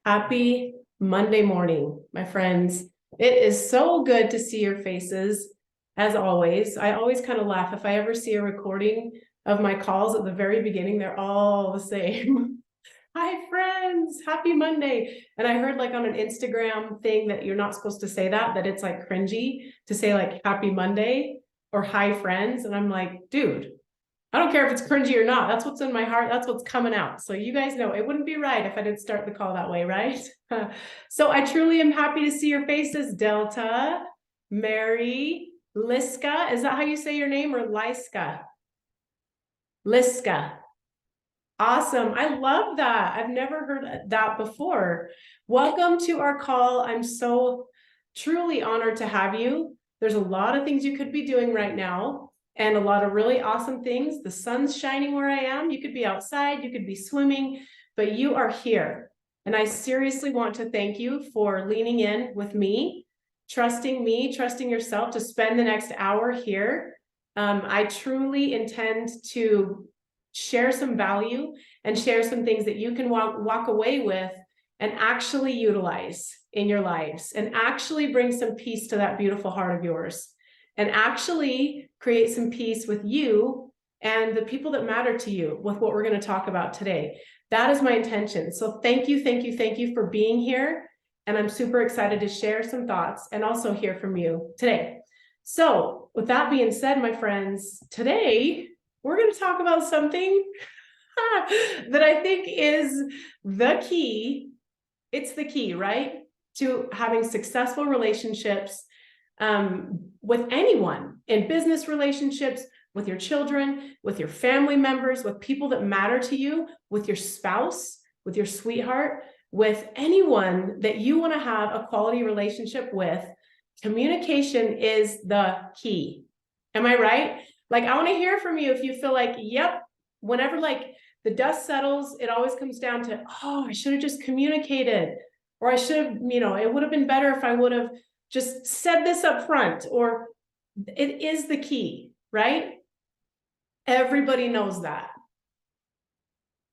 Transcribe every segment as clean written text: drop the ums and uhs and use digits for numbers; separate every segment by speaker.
Speaker 1: Happy Monday morning, my friends. It is so good to see your faces, as always. I always kind of laugh if I ever see a recording of my calls at the very beginning, they're all the same. Hi, friends. Happy Monday. And I heard like on an Instagram thing that you're not supposed to say that it's like cringy to say like happy Monday or hi, friends. And I'm like, dude, I don't care if it's cringy or not. That's what's in my heart. That's what's coming out. So you guys know it wouldn't be right if I didn't start the call that way, right? So I truly am happy to see your faces, Delta, Mary, Liska. Is that how you say your name, or Liska? Liska. Awesome. I love that. I've never heard that before. Welcome to our call. I'm so truly honored to have you. There's a lot of things you could be doing right now and a lot of really awesome things. The sun's shining where I am. You could be outside, you could be swimming, but you are here. And I seriously want to thank you for leaning in with me, trusting yourself to spend the next hour here. I truly intend to share some value and share some things that you can walk away with and actually utilize in your lives and actually bring some peace to that beautiful heart of yours and actually create some peace with you and the people that matter to you with what we're going to talk about today. That is my intention. So thank you for being here. And I'm super excited to share some thoughts and also hear from you today. So with that being said, my friends, today we're going to talk about something that I think is the key. It's the key, right? To having successful relationships with anyone, in business relationships, with your children, with your family members, with people that matter to you, with your spouse, with your sweetheart, with anyone that you want to have a quality relationship with. Communication is the key. Am I right? Like, I want to hear from you if you feel like, yep, whenever like the dust settles, it always comes down to, oh, I should have just communicated, or I should have, it would have been better if I would have just said this up front, or it is the key, right? Everybody knows that.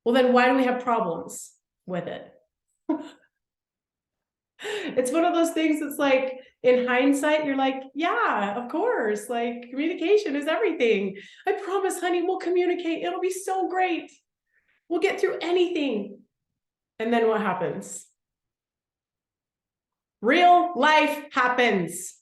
Speaker 1: Well, then why do we have problems with it? It's one of those things that's like, in hindsight, you're like, yeah, of course, like communication is everything. I promise, honey, we'll communicate. It'll be so great. We'll get through anything. And then what happens? Real life happens.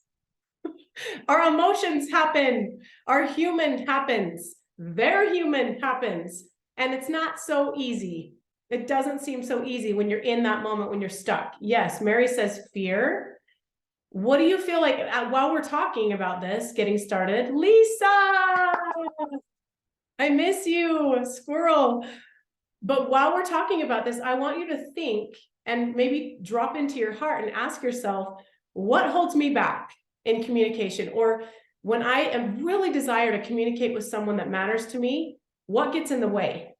Speaker 1: Our emotions happen. Our human happens. Their human happens. And it's not so easy. It doesn't seem so easy when you're in that moment, when you're stuck. Yes, Mary says fear. What do you feel like while we're talking about this, getting started? Lisa, I miss you, squirrel. But while we're talking about this, I want you to think and maybe drop into your heart and ask yourself, what holds me back in communication? Or when I am really desire to communicate with someone that matters to me, what gets in the way?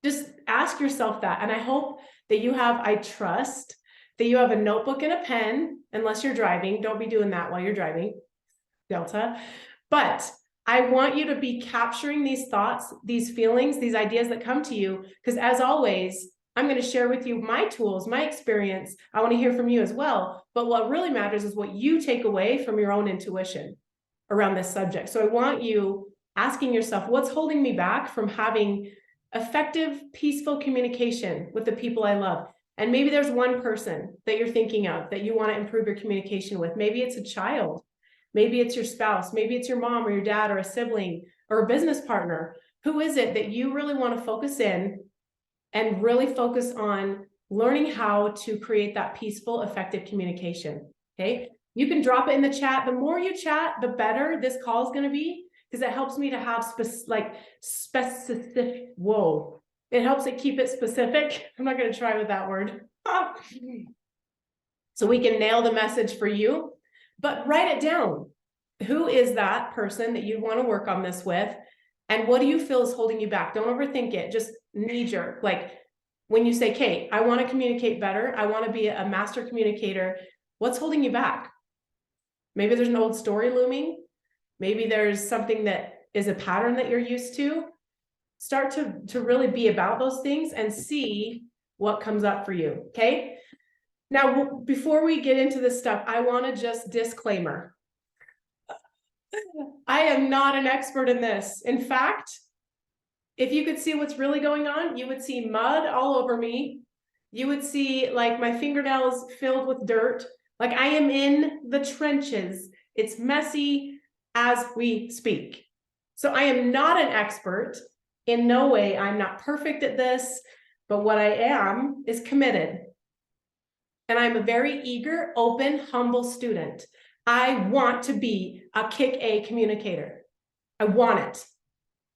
Speaker 1: Just ask yourself that. And I hope that I trust that you have a notebook and a pen, unless you're driving. Don't be doing that while you're driving, Delta. But I want you to be capturing these thoughts, these feelings, these ideas that come to you, because as always, I'm going to share with you my tools, my experience. I want to hear from you as well. But what really matters is what you take away from your own intuition around this subject. So I want you asking yourself, what's holding me back from having effective, peaceful communication with the people I love? And maybe there's one person that you're thinking of that you want to improve your communication with. Maybe it's a child. Maybe it's your spouse. Maybe it's your mom or your dad or a sibling or a business partner. Who is it that you really want to focus in and really focus on learning how to create that peaceful, effective communication? Okay. You can drop it in the chat. The more you chat, the better this call is going to be, because it helps me to have specific. Whoa. It helps it keep it specific. I'm not going to try with that word. So we can nail the message for you, but write it down. Who is that person that you want to work on this with? And what do you feel is holding you back? Don't overthink it. Just knee jerk. Like when you say, Kate, I want to communicate better. I want to be a master communicator. What's holding you back? Maybe there's an old story looming. Maybe there's something that is a pattern that you're used to. Start to really be about those things and see what comes up for you, okay? Now, before we get into this stuff, I want to just disclaimer. I am not an expert in this. In fact, if you could see what's really going on, you would see mud all over me. You would see like my fingernails filled with dirt. Like I am in the trenches. It's messy as we speak. So I am not an expert. In no way, I'm not perfect at this, but what I am is committed. And I'm a very eager, open, humble student. I want to be a kick A communicator. I want it.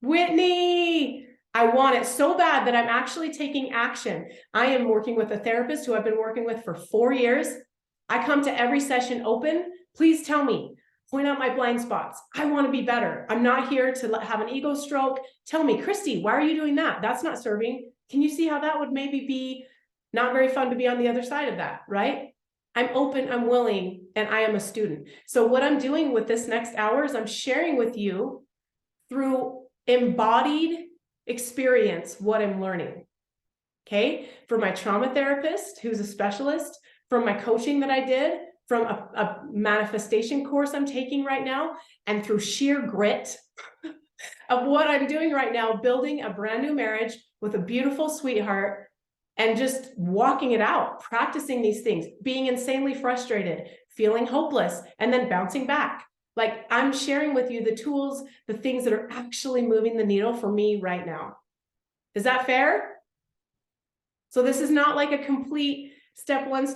Speaker 1: Whitney, I want it so bad that I'm actually taking action. I am working with a therapist who I've been working with for 4 years. I come to every session open. Please tell me, point out my blind spots. I want to be better. I'm not here to have an ego stroke. Tell me, Christy, why are you doing that? That's not serving. Can you see how that would maybe be not very fun to be on the other side of that, right? I'm open, I'm willing, and I am a student. So what I'm doing with this next hour is I'm sharing with you through embodied experience what I'm learning, okay? For my trauma therapist, who's a specialist, from my coaching that I did, from a manifestation course I'm taking right now, and through sheer grit of what I'm doing right now, building a brand new marriage with a beautiful sweetheart, and just walking it out, practicing these things, being insanely frustrated, feeling hopeless, and then bouncing back. Like I'm sharing with you the tools, the things that are actually moving the needle for me right now. Is that fair? So this is not like a complete step 1,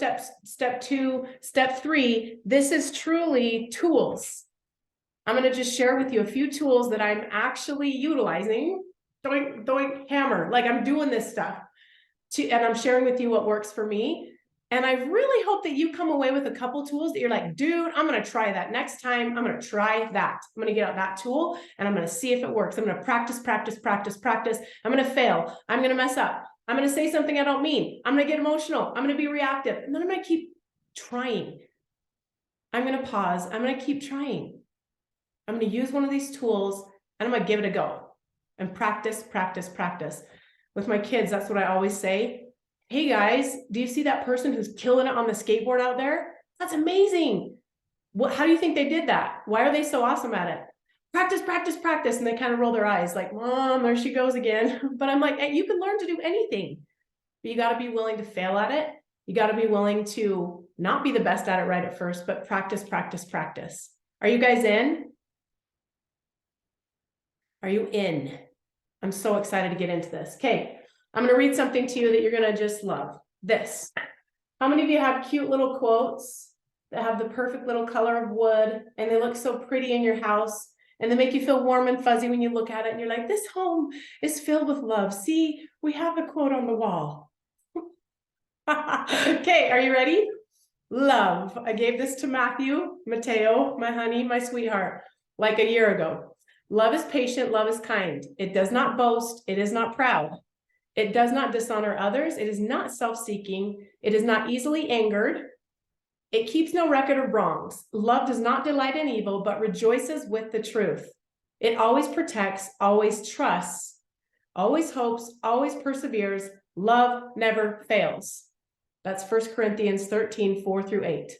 Speaker 1: step 2, step 3. This is truly tools. I'm going to just share with you a few tools that I'm actually utilizing. Doing hammer, like I'm doing this stuff. And I'm sharing with you what works for me. And I really hope that you come away with a couple tools that you're like, dude, I'm going to try that next time. I'm going to try that. I'm going to get out that tool and I'm going to see if it works. I'm going to practice. I'm going to fail. I'm going to mess up. I'm going to say something I don't mean. I'm going to get emotional. I'm going to be reactive. And then I'm going to keep trying. I'm going to pause. I'm going to keep trying. I'm going to use one of these tools and I'm going to give it a go and practice. With my kids, that's what I always say. Hey guys, do you see that person who's killing it on the skateboard out there? That's amazing. How do you think they did that? Why are they so awesome at it? Practice. And they kind of roll their eyes like, Mom, there she goes again. But I'm like, hey, you can learn to do anything. But you got to be willing to fail at it. You got to be willing to not be the best at it right at first, but practice. Are you guys in? Are you in? I'm so excited to get into this. Okay, I'm going to read something to you that you're going to just love. This. How many of you have cute little quotes that have the perfect little color of wood and they look so pretty in your house and they make you feel warm and fuzzy when you look at it and you're like, this home is filled with love. See, we have the quote on the wall. Okay, are you ready? Love. I gave this to Mateo, my honey, my sweetheart, like a year ago. Love is patient, love is kind. It does not boast, it is not proud. It does not dishonor others, it is not self-seeking, it is not easily angered. It keeps no record of wrongs. Love does not delight in evil, but rejoices with the truth. It always protects, always trusts, always hopes, always perseveres. Love never fails. That's 1 Corinthians 13, 4-8.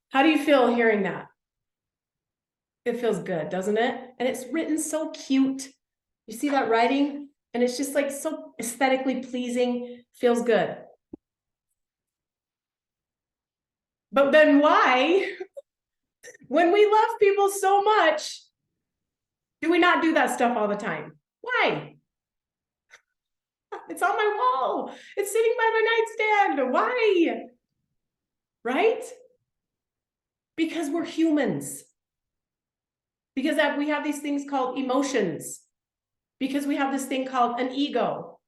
Speaker 1: How do you feel hearing that? It feels good, doesn't it? And it's written so cute. You see that writing? And it's just like so aesthetically pleasing, feels good. But then why, when we love people so much, do we not do that stuff all the time? Why? It's on my wall. It's sitting by my nightstand. Why? Right? Because we're humans. Because we have these things called emotions. Because we have this thing called an ego.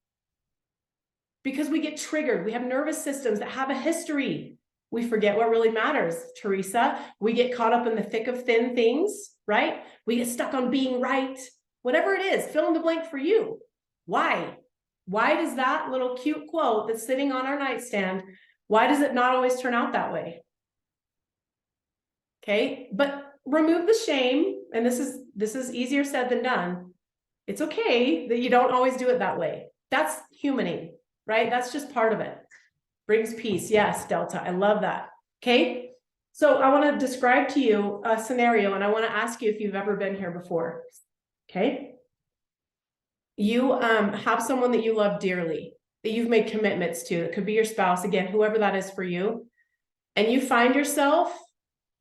Speaker 1: Because we get triggered. We have nervous systems that have a history. We forget what really matters, Teresa. We get caught up in the thick of thin things, right? We get stuck on being right. Whatever it is, fill in the blank for you. Why? Why does that little cute quote that's sitting on our nightstand, why does it not always turn out that way? Okay, but remove the shame, and this is easier said than done. It's okay that you don't always do it that way. That's humaning, right? That's just part of it. Brings peace. Yes, Delta. I love that. Okay. So I want to describe to you a scenario, and I want to ask you if you've ever been here before. Okay. You have someone that you love dearly, that you've made commitments to. It could be your spouse, again, whoever that is for you. And you find yourself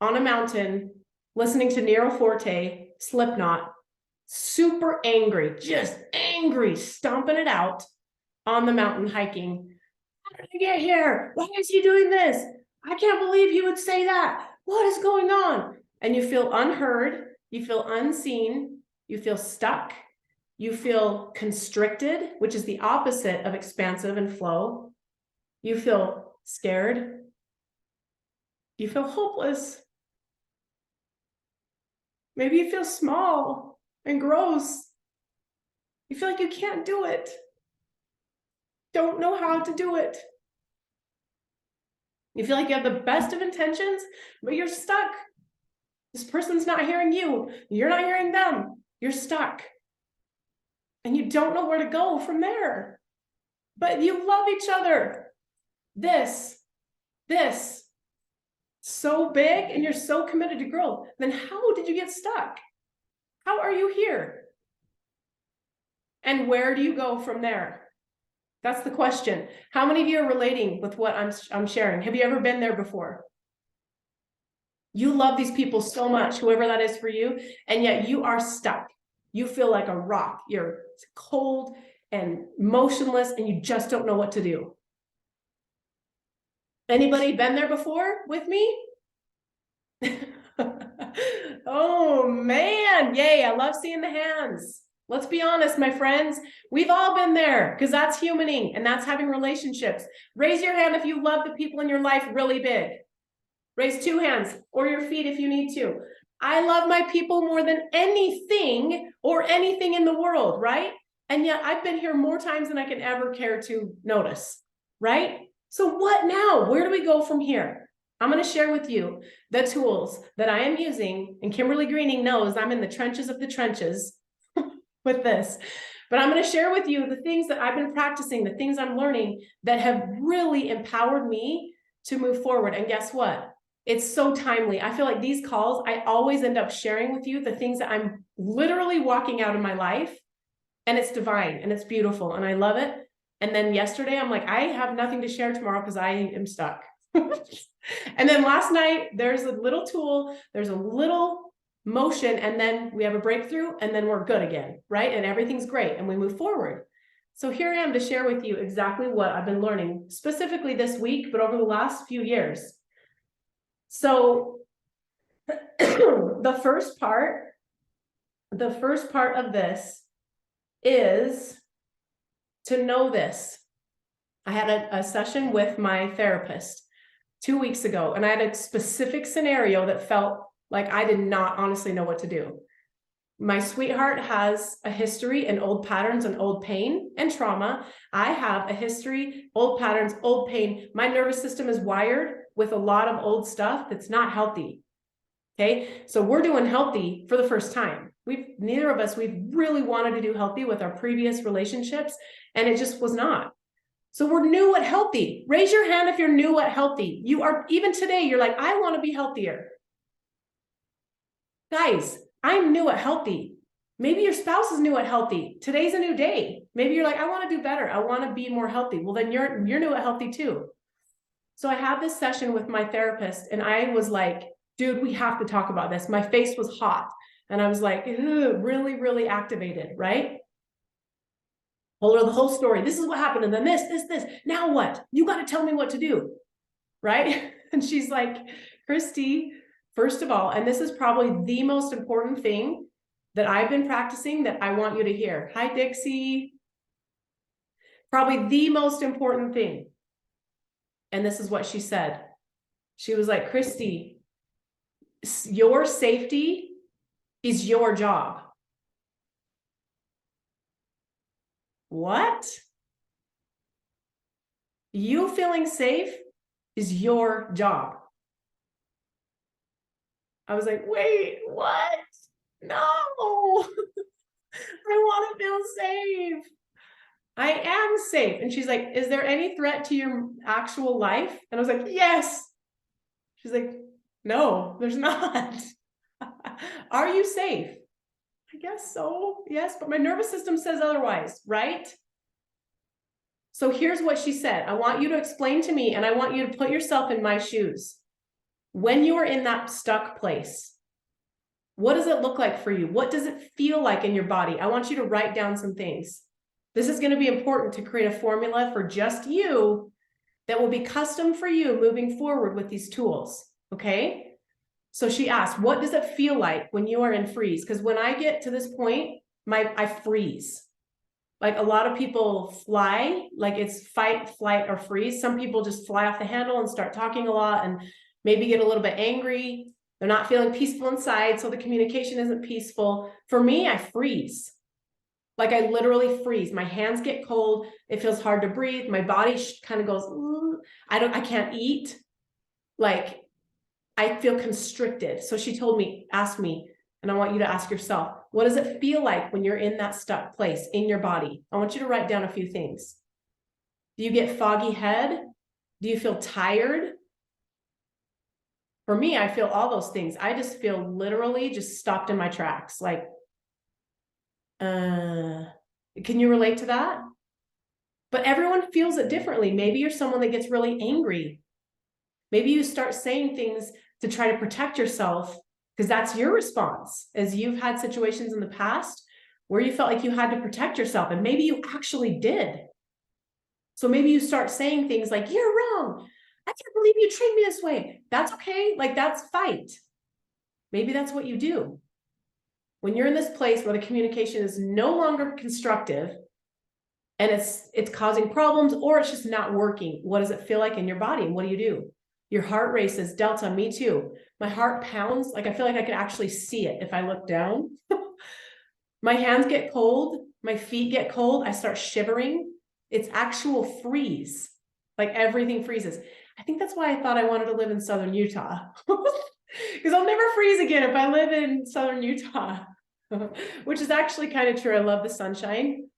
Speaker 1: on a mountain listening to Nero Forte, Slipknot, super angry, just angry, stomping it out on the mountain hiking. How did I get here? Why is he doing this? I can't believe he would say that. What is going on? And you feel unheard, you feel unseen, you feel stuck, you feel constricted, which is the opposite of expansive and flow. You feel scared. You feel hopeless. Maybe you feel small and gross. You feel like you can't do it. Don't know how to do it. You feel like you have the best of intentions, but you're stuck. This person's not hearing you. You're not hearing them. You're stuck. And you don't know where to go from there. But you love each other. This, so big, and you're so committed to growth. Then how did you get stuck? How are you here? And where do you go from there? That's the question. How many of you are relating with what I'm sharing? Have you ever been there before? You love these people so much, whoever that is for you, and yet you are stuck. You feel like a rock. You're cold and motionless, and you just don't know what to do. Anybody been there before with me? Oh man, yay, I love seeing the hands. Let's be honest, my friends. We've all been there because that's humaning and that's having relationships. Raise your hand if you love the people in your life really big. Raise 2 hands or your feet if you need to. I love my people more than anything or anything in the world, right? And yet I've been here more times than I can ever care to notice, right? So what now? Where do we go from here? I'm going to share with you the tools that I am using, and Kimberly Greening knows I'm in the trenches of the trenches with this. But I'm going to share with you the things that I've been practicing, the things I'm learning that have really empowered me to move forward. And guess what? It's so timely. I feel like these calls, I always end up sharing with you the things that I'm literally walking out in my life, and it's divine and it's beautiful and I love it. And then yesterday, I'm like, I have nothing to share tomorrow because I am stuck. And then last night, there's a little tool, there's a little motion, and then we have a breakthrough, and then we're good again, right? And everything's great, and we move forward. So here I am to share with you exactly what I've been learning, specifically this week, but over the last few years. So the first part of this is to know this. I had a session with my therapist 2 weeks ago, and I had a specific scenario that felt like I did not honestly know what to do. My sweetheart has a history and old patterns and old pain and trauma. I have a history, old patterns, old pain. My nervous system is wired with a lot of old stuff that's not healthy. Okay, so we're doing healthy for the first time. Neither of us, we've really wanted to do healthy with our previous relationships, and it just was not. So we're new at healthy. Raise your hand if you're new at healthy. You are, even today, you're like, I want to be healthier. Guys, I'm new at healthy. Maybe your spouse is new at healthy. Today's a new day. Maybe you're like, I want to do better. I want to be more healthy. Well, then you're new at healthy too. So I had this session with my therapist, and I was like, dude, we have to talk about this. My face was hot. And I was like, really, really activated, right? Told her the whole story. This is what happened. And then this. Now what? You got to tell me what to do. Right? And she's like, Christy, first of all, and this is probably the most important thing that I've been practicing that I want you to hear. Hi, Dixie. Probably the most important thing. And this is what she said. She was like, Christy, your safety is your job. What? You feeling safe is your job. I was like, wait, what? No, I want to feel safe. I am safe. And she's like, is there any threat to your actual life? And I was like, yes. She's like, no, there's not. Are you safe? I guess so. Yes, but my nervous system says otherwise, right? So here's what she said. I want you to explain to me, and I want you to put yourself in my shoes. When you are in that stuck place, what does it look like for you? What does it feel like in your body? I want you to write down some things. This is going to be important to create a formula for just you that will be custom for you moving forward with these tools. Okay. So she asked, what does it feel like when you are in freeze? Because when I get to this point, I freeze. Like a lot of people fly, like it's fight, flight, or freeze. Some people just fly off the handle and start talking a lot and maybe get a little bit angry. They're not feeling peaceful inside, so the communication isn't peaceful. For me, I freeze. Like I literally freeze. My hands get cold. It feels hard to breathe. My body kind of goes, I can't eat. Like I feel constricted. So she told me, ask me, and I want you to ask yourself, what does it feel like when you're in that stuck place in your body? I want you to write down a few things. Do you get foggy head? Do you feel tired? For me, I feel all those things. I just feel literally just stopped in my tracks. Like, can you relate to that? But everyone feels it differently. Maybe you're someone that gets really angry. Maybe you start saying things to try to protect yourself because that's your response, as you've had situations in the past where you felt like you had to protect yourself, and maybe you actually did. So maybe you start saying things like, you're wrong. I can't believe you treat me this way. That's okay. Like that's fight. Maybe that's what you do. When you're in this place where the communication is no longer constructive and it's causing problems, or it's just not working, what does it feel like in your body? And what do? Your heart races. Delta, me too. My heart pounds. Like I feel like I could actually see it if I look down. My hands get cold. My feet get cold. I start shivering. It's actual freeze. Like everything freezes. I think that's why I thought I wanted to live in Southern Utah. Because I'll never freeze again if I live in Southern Utah. Which is actually kind of true. I love the sunshine,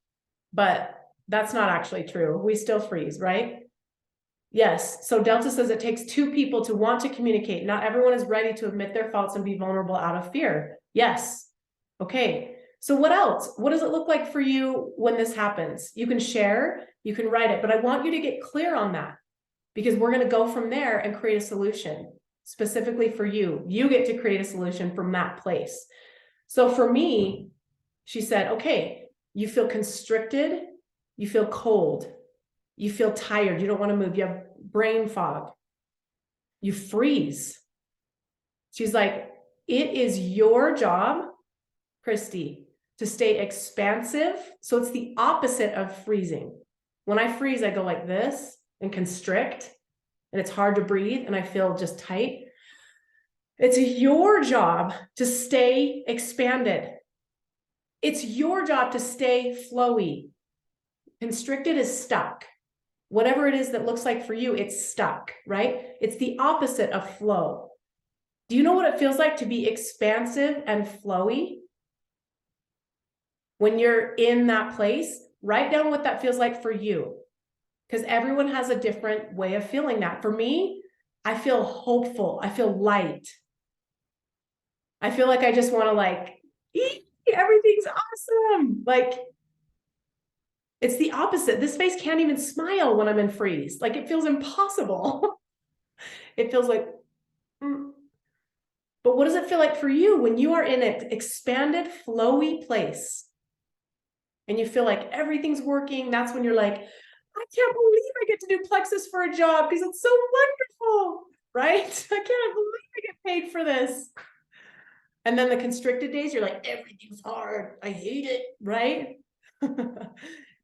Speaker 1: but that's not actually true. We still freeze, right? Yes. So Delta says it takes two people to want to communicate. Not everyone is ready to admit their faults and be vulnerable out of fear. Yes. Okay. So what else? What does it look like for you when this happens? You can share, you can write it, but I want you to get clear on that because we're going to go from there and create a solution specifically for you. You get to create a solution from that place. So for me, she said, okay, you feel constricted, you feel cold, you feel tired, you don't want to move, you have brain fog, you freeze. She's like, it is your job, Christy, to stay expansive. So it's the opposite of freezing. When I freeze, I go like this and constrict, and it's hard to breathe, and I feel just tight. It's your job to stay expanded. It's your job to stay flowy. Constricted is stuck. Whatever it is that looks like for you, it's stuck, right? It's the opposite of flow. Do you know what it feels like to be expansive and flowy? When you're in that place, write down what that feels like for you, because everyone has a different way of feeling that. For me, I feel hopeful. I feel light. I feel like I just want to like, everything's awesome. Like, it's the opposite. This face can't even smile when I'm in freeze. Like it feels impossible. It feels like, But what does it feel like for you when you are in an expanded, flowy place and you feel like everything's working? That's when you're like, I can't believe I get to do Plexus for a job because it's so wonderful, right? I can't believe I get paid for this. And then the constricted days, you're like, everything's hard. I hate it, right?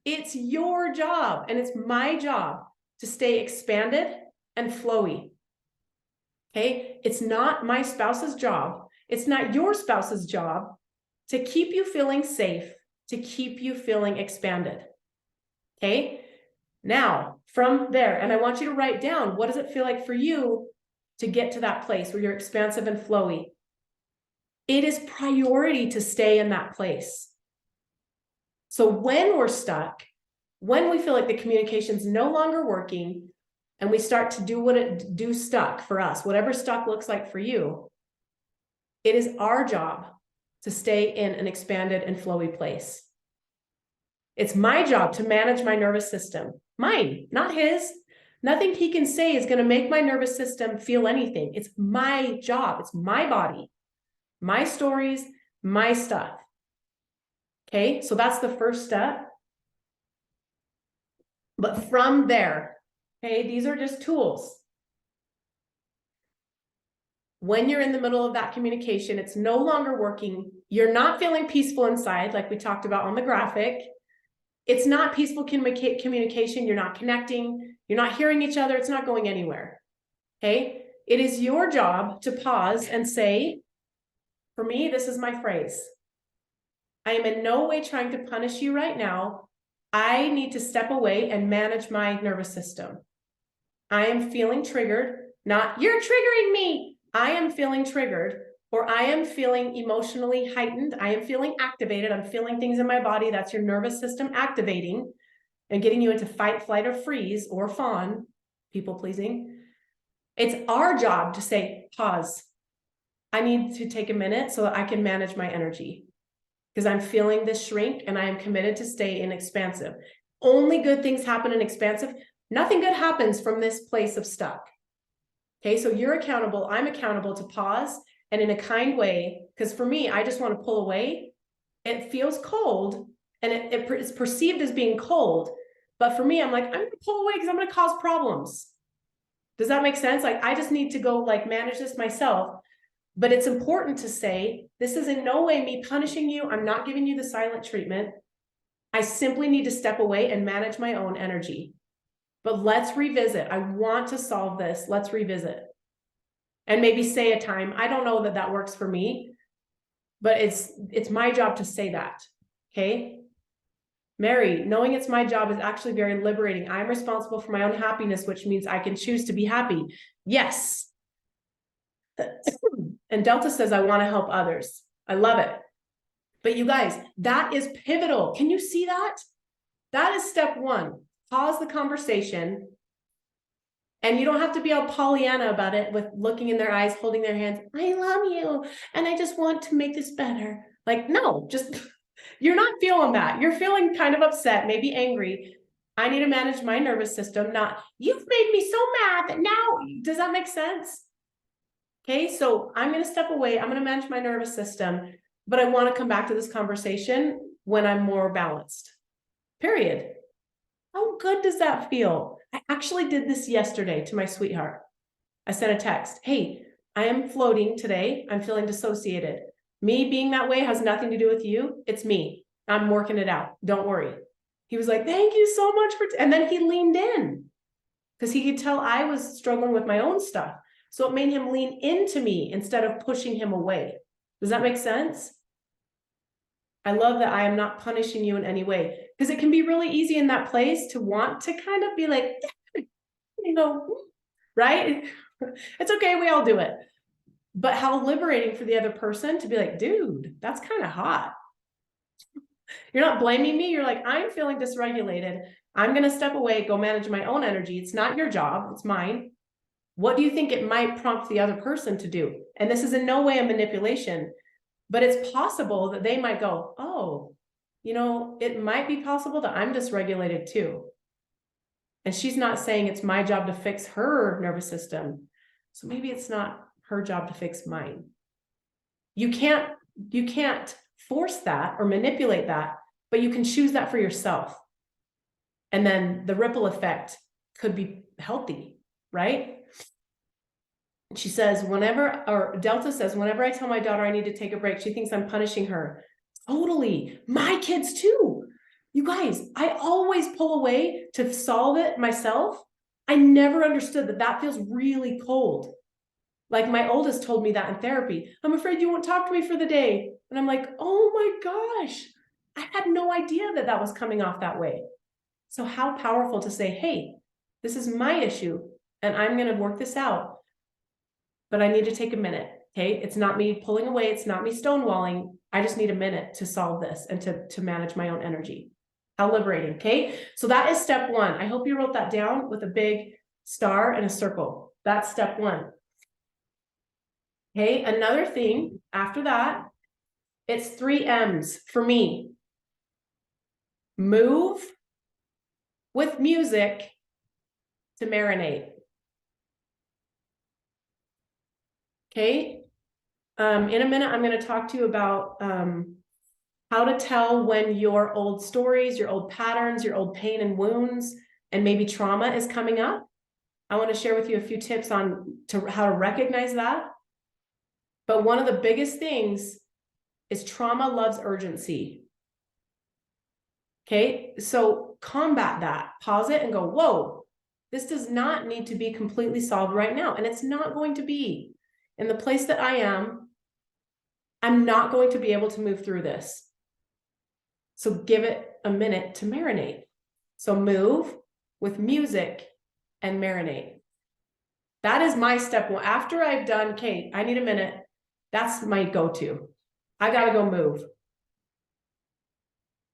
Speaker 1: It's your job and it's my job to stay expanded and flowy. Okay. It's not my spouse's job. It's not your spouse's job to keep you feeling safe, to keep you feeling expanded. Okay. Now from there, and I want you to write down, what does it feel like for you to get to that place where you're expansive and flowy? It is priority to stay in that place. So when we're stuck, When we feel like the communication's no longer working and we start to do stuck for us, whatever stuck looks like for you, it is our job to stay in an expanded and flowy place. It's my job to manage my nervous system, mine, not his. Nothing he can say is going to make my nervous system feel anything. It's my job. It's my body, my stories, my stuff. Okay, so that's the first step. But from there, okay, these are just tools. When you're in the middle of that communication, it's no longer working. You're not feeling peaceful inside, like we talked about on the graphic. It's not peaceful communication. You're not connecting. You're not hearing each other. It's not going anywhere. Okay, it is your job to pause and say, for me, this is my phrase. I am in no way trying to punish you right now. I need to step away and manage my nervous system. I am feeling triggered, not you're triggering me. I am feeling triggered, or I am feeling emotionally heightened. I am feeling activated. I'm feeling things in my body. That's your nervous system activating and getting you into fight, flight, or freeze, or fawn, people pleasing. It's our job to say, pause. I need to take a minute so that I can manage my energy, because I'm feeling this shrink and I am committed to stay in expansive. Only good things happen in expansive. Nothing good happens from this place of stuck. Okay, so you're accountable. I'm accountable to pause, and in a kind way, because for me, I just want to pull away. It feels cold and it's perceived as being cold. But for me, I'm like, I'm going to pull away because I'm going to cause problems. Does that make sense? Like, I just need to go like manage this myself. But it's important to say, this is in no way me punishing you. I'm not giving you the silent treatment. I simply need to step away and manage my own energy. But let's revisit. I want to solve this. Let's revisit. And maybe say a time. I don't know that that works for me, but it's my job to say that. Okay? Mary, knowing it's my job is actually very liberating. I'm responsible for my own happiness, which means I can choose to be happy. Yes. And Delta says, I want to help others. I love it. But you guys, that is pivotal. Can you see that? That is step one. Pause the conversation. And you don't have to be all Pollyanna about it with looking in their eyes, holding their hands. I love you. And I just want to make this better. Like, no, just, you're not feeling that. You're feeling kind of upset, maybe angry. I need to manage my nervous system, not, you've made me so mad that now, does that make sense? Okay, so I'm going to step away. I'm going to manage my nervous system, but I want to come back to this conversation when I'm more balanced. Period. How good does that feel? I actually did this yesterday to my sweetheart. I sent a text. Hey, I am floating today. I'm feeling dissociated. Me being that way has nothing to do with you. It's me. I'm working it out. Don't worry. He was like, thank you so much for, and then he leaned in because he could tell I was struggling with my own stuff. So it made him lean into me instead of pushing him away. Does that make sense? I love that I am not punishing you in any way, because it can be really easy in that place to want to kind of be like, you know, right? It's okay. We all do it. But how liberating for the other person to be like, dude, that's kind of hot. You're not blaming me. You're like, I'm feeling dysregulated. I'm going to step away, go manage my own energy. It's not your job. It's mine. What do you think it might prompt the other person to do? And this is in no way a manipulation, but it's possible that they might go, oh, you know, it might be possible that I'm dysregulated too. And she's not saying it's my job to fix her nervous system. So maybe it's not her job to fix mine. You can't force that or manipulate that, but you can choose that for yourself. And then the ripple effect could be healthy, right? She says, Delta says, whenever I tell my daughter I need to take a break, she thinks I'm punishing her. Totally. My kids too. You guys, I always pull away to solve it myself. I never understood that that feels really cold. Like my oldest told me that in therapy. I'm afraid you won't talk to me for the day. And I'm like, oh my gosh, I had no idea that that was coming off that way. So how powerful to say, hey, this is my issue and I'm going to work this out. But I need to take a minute. Okay. It's not me pulling away. It's not me stonewalling. I just need a minute to solve this and to manage my own energy. How liberating, okay? So that is step one. I hope you wrote that down with a big star and a circle. That's step one. Okay, another thing after that, it's 3 M's for me. Move with music to marinate. Okay, in a minute, I'm going to talk to you about how to tell when your old stories, your old patterns, your old pain and wounds, and maybe trauma is coming up. I want to share with you a few tips on how to recognize that. But one of the biggest things is trauma loves urgency. Okay, so combat that. Pause it and go, whoa, this does not need to be completely solved right now. And it's not going to be. In the place that I am, I'm not going to be able to move through this. So give it a minute to marinate. So move with music and marinate. That is my step one. After I've done, okay, I need a minute. That's my go-to. I got to go move.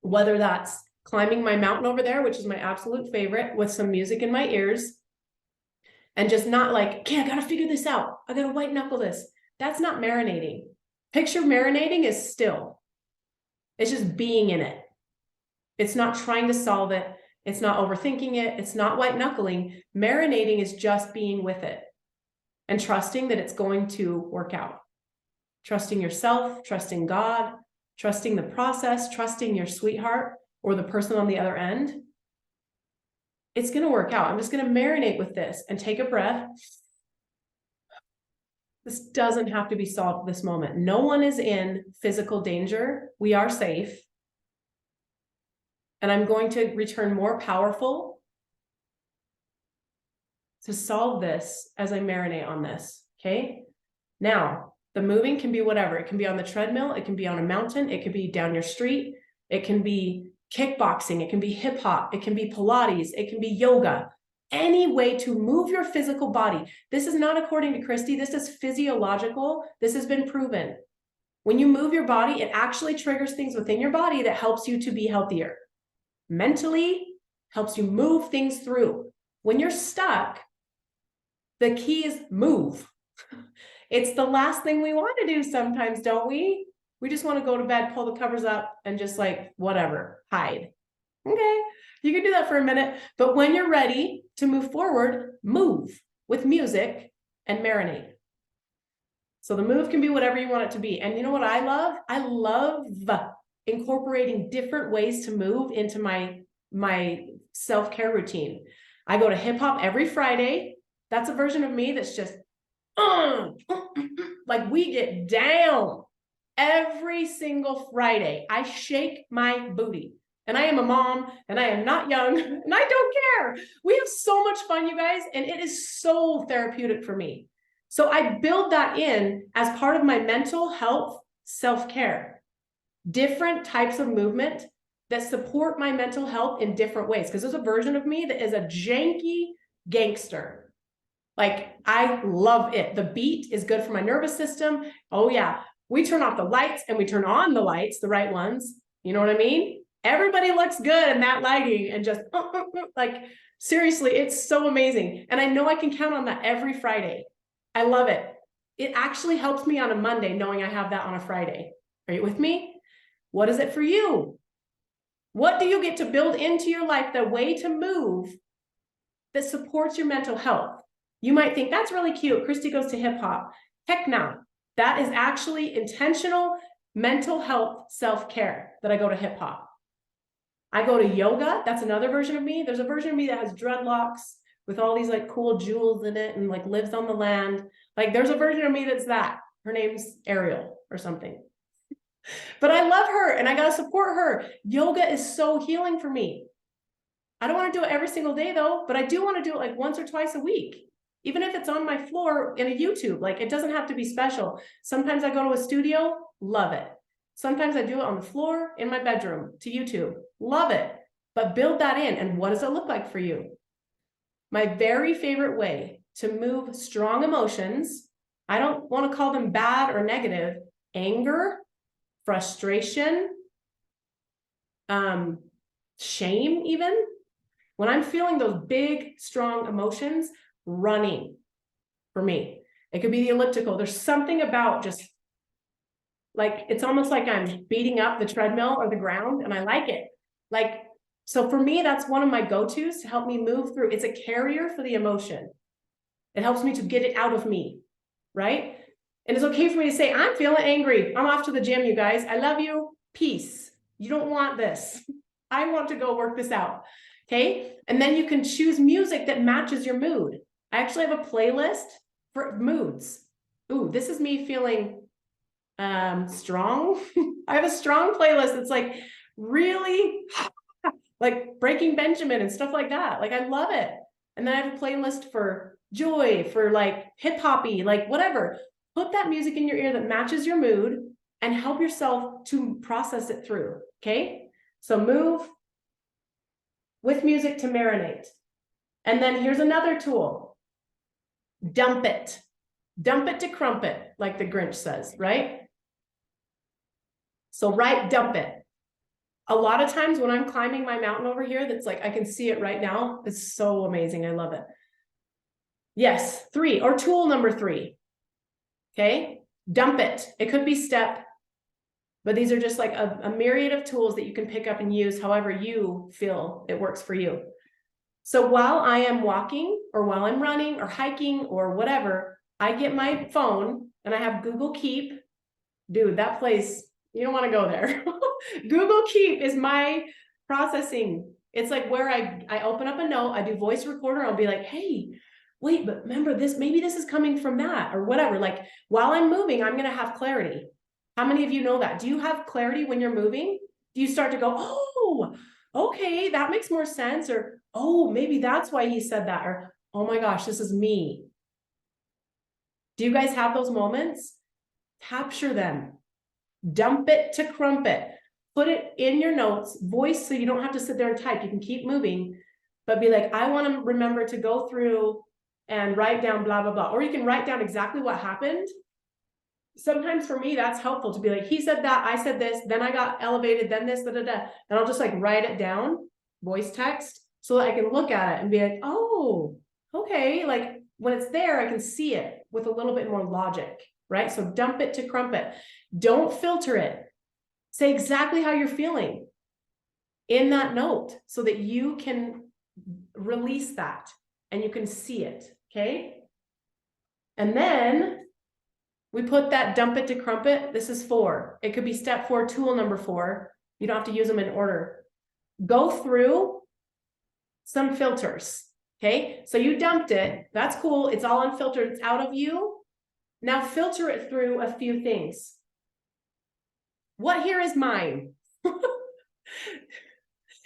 Speaker 1: Whether that's climbing my mountain over there, which is my absolute favorite, with some music in my ears, and just not like, okay, I got to figure this out. I got to white knuckle this. That's not marinating. Picture marinating is still. It's just being in it. It's not trying to solve it. It's not overthinking it. It's not white knuckling. Marinating is just being with it and trusting that it's going to work out. Trusting yourself, trusting God, trusting the process, trusting your sweetheart or the person on the other end. It's going to work out. I'm just going to marinate with this and take a breath. This doesn't have to be solved at this moment. No one is in physical danger. We are safe. And I'm going to return more powerful to solve this as I marinate on this. Okay. Now, the moving can be whatever. It can be on the treadmill. It can be on a mountain. It can be down your street. It can be kickboxing. It can be hip hop. It can be Pilates. It can be yoga. Any way to move your physical body. This is not according to Christy. This is physiological. This has been proven. When you move your body, it actually triggers things within your body that helps you to be healthier. Mentally, helps you move things through. When you're stuck, the key is move. It's the last thing we want to do sometimes, don't we? We just want to go to bed, pull the covers up, and just like, whatever, hide. Okay, you can do that for a minute. But when you're ready to move forward, move with music and marinate. So the move can be whatever you want it to be. And you know what I love? I love incorporating different ways to move into my self-care routine. I go to hip hop every Friday. That's a version of me that's just like we get down every single Friday. I shake my booty. And I am a mom and I am not young and I don't care. We have so much fun, you guys, and it is so therapeutic for me. So I build that in as part of my mental health self-care. Different types of movement that support my mental health in different ways. Because there's a version of me that is a janky gangster. Like, I love it. The beat is good for my nervous system. Oh yeah, we turn off the lights and we turn on the lights, the right ones. You know what I mean? Everybody looks good in that lighting and just like, seriously, it's so amazing. And I know I can count on that every Friday. I love it. It actually helps me on a Monday knowing I have that on a Friday. Are you with me? What is it for you? What do you get to build into your life, the way to move that supports your mental health? You might think that's really cute. Christy goes to hip hop. Heck no. That is actually intentional mental health self-care that I go to hip hop. I go to yoga. That's another version of me. There's a version of me that has dreadlocks with all these like cool jewels in it and like lives on the land. Like there's a version of me that's that. Her name's Ariel or something. But I love her and I got to support her. Yoga is so healing for me. I don't want to do it every single day though, but I do want to do it like once or twice a week. Even if it's on my floor in a YouTube, like it doesn't have to be special. Sometimes I go to a studio, love it. Sometimes I do it on the floor in my bedroom to YouTube, love it. But build that in. And what does it look like for you? My very favorite way to move strong emotions, I don't want to call them bad or negative, anger, frustration, shame even. When I'm feeling those big, strong emotions, running for me. It could be the elliptical. There's something about just like, it's almost like I'm beating up the treadmill or the ground, and I like it. Like, so for me, that's one of my go-tos to help me move through. It's a carrier for the emotion. It helps me to get it out of me, right? And it's okay for me to say, I'm feeling angry. I'm off to the gym, you guys. I love you. Peace. You don't want this. I want to go work this out. Okay. And then you can choose music that matches your mood. I actually have a playlist for moods. Ooh, this is me feeling strong. I have a strong playlist that's like really like Breaking Benjamin and stuff like that. Like, I love it. And then I have a playlist for joy, for like hip hoppy, like whatever. Put that music in your ear that matches your mood and help yourself to process it through. Okay. So move with music to marinate. And then here's another tool. Dump it. Dump it to crumpet, like the Grinch says, right? So dump it. A lot of times when I'm climbing my mountain over here, that's like, I can see it right now. It's so amazing. I love it. Yes, 3, or tool number 3. Okay, dump it. It could be step, but these are just like a myriad of tools that you can pick up and use however you feel it works for you. So while I am walking or while I'm running or hiking or whatever, I get my phone and I have Google Keep. Dude, that place, you don't want to go there. Google Keep is my processing. It's like where I open up a note, I do voice recorder, I'll be like, hey, wait, but remember this, maybe this is coming from that or whatever. Like while I'm moving, I'm going to have clarity. How many of you know that? Do you have clarity when you're moving? Do you start to go, oh, okay, that makes more sense? Or, oh, maybe that's why he said that. Or, oh my gosh, this is me. Do you guys have those moments? Capture them. Dump it to crumpet. Put it in your notes, voice, so you don't have to sit there and type. You can keep moving, but be like, I want to remember to go through and write down blah, blah, blah. Or you can write down exactly what happened. Sometimes for me, that's helpful to be like, he said that, I said this, then I got elevated, then this, da, da, da. And I'll just like write it down, voice text, so that I can look at it and be like, oh, okay. Like when it's there, I can see it with a little bit more logic, right? So dump it to crumpet. Don't filter it. Say exactly how you're feeling in that note so that you can release that and you can see it, okay? And then we put that dump it to crumpet. This is 4. It could be step 4, tool number 4. You don't have to use them in order. Go through some filters, okay? So you dumped it. That's cool. It's all unfiltered. It's out of you. Now filter it through a few things. What here is mine?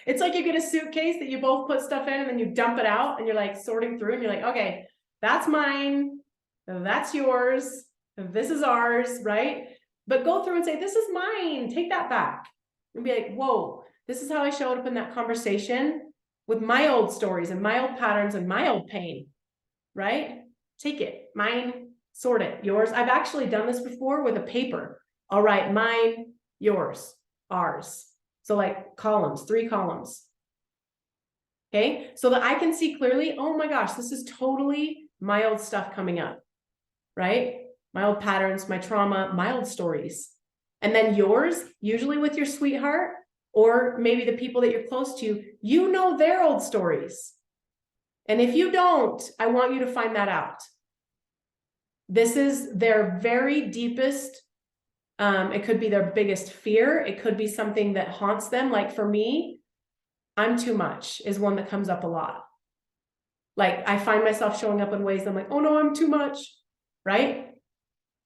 Speaker 1: It's like you get a suitcase that you both put stuff in and then you dump it out and you're like sorting through and you're like, okay, that's mine. That's yours. This is ours, right? But go through and say, this is mine. Take that back. And be like, whoa, this is how I showed up in that conversation with my old stories and my old patterns and my old pain, right? Take it. Mine, sort it. Yours. I've actually done this before with a paper. All right, mine, yours, ours. So like columns, 3 columns. Okay, so that I can see clearly, oh my gosh, this is totally my old stuff coming up, right? My old patterns, my trauma, my old stories. And then yours, usually with your sweetheart, or maybe the people that you're close to, you know their old stories. And if you don't, I want you to find that out. This is their very deepest, it could be their biggest fear. It could be something that haunts them. Like for me, I'm too much is one that comes up a lot. Like I find myself showing up in ways that I'm like, oh no, I'm too much, right?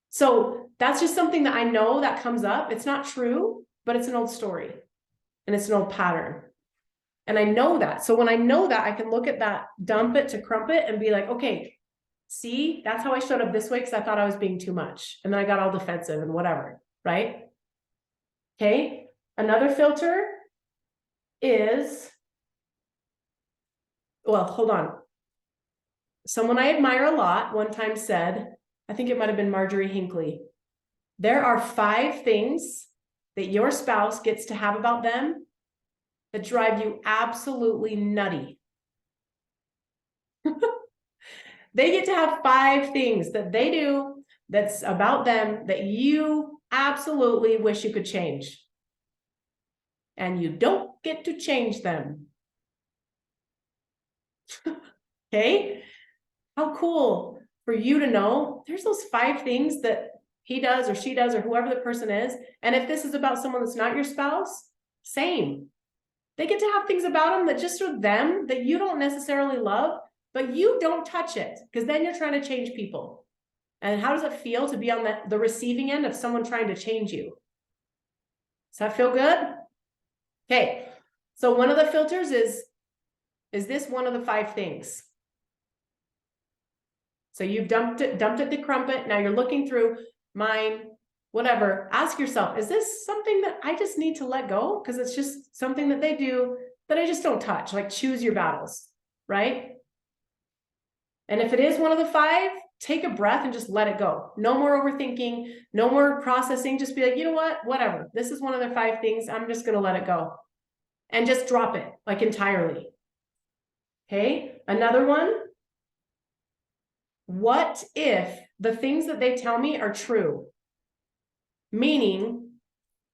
Speaker 1: So that's just something that I know that comes up. It's not true, but it's an old story and it's an old pattern. And I know that. So when I know that, I can look at that, dump it to crumpet and be like, okay, see, that's how I showed up this way because I thought I was being too much. And then I got all defensive and whatever, right? Okay. Another filter is, well, hold on. Someone I admire a lot one time said, I think it might have been Marjorie Hinckley, there are 5 things that your spouse gets to have about them that drive you absolutely nutty. They get to have 5 things that they do that's about them that you absolutely wish you could change. And you don't get to change them. Okay? How cool for you to know there's those 5 things that he does or she does or whoever the person is. And if this is about someone that's not your spouse, same. They get to have things about them that just are them that you don't necessarily love, but you don't touch it because then you're trying to change people. And how does it feel to be on the receiving end of someone trying to change you? Does that feel good? Okay. So one of the filters is this one of the 5 things? So you've dumped it the crumpet. Now you're looking through mine, whatever. Ask yourself, is this something that I just need to let go? Because it's just something that they do that I just don't touch. Like, choose your battles, right? And if it is one of the 5, take a breath and just let it go. No more overthinking, no more processing. Just be like, you know what? Whatever. This is one of the 5 things. I'm just going to let it go. And just drop it, like, entirely. Okay. Another one. What if the things that they tell me are true? Meaning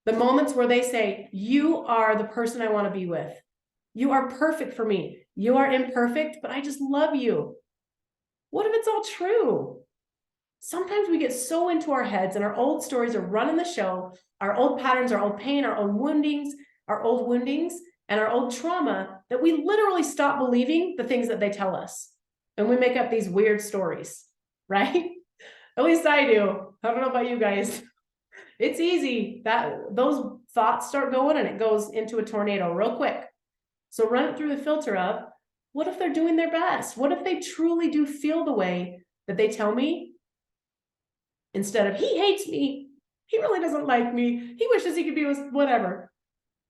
Speaker 1: the moments where they say, you are the person I want to be with. You are perfect for me. You are imperfect, but I just love you. What if it's all true? Sometimes we get so into our heads and our old stories are running the show, our old patterns, our old pain, our old woundings, and our old trauma that we literally stop believing the things that they tell us. And we make up these weird stories, right? At least I do. I don't know about you guys. It's easy that those thoughts start going and it goes into a tornado real quick. So run it through the filter of, what if they're doing their best? What if they truly do feel the way that they tell me? Instead of, he hates me, he really doesn't like me, he wishes he could be with whatever,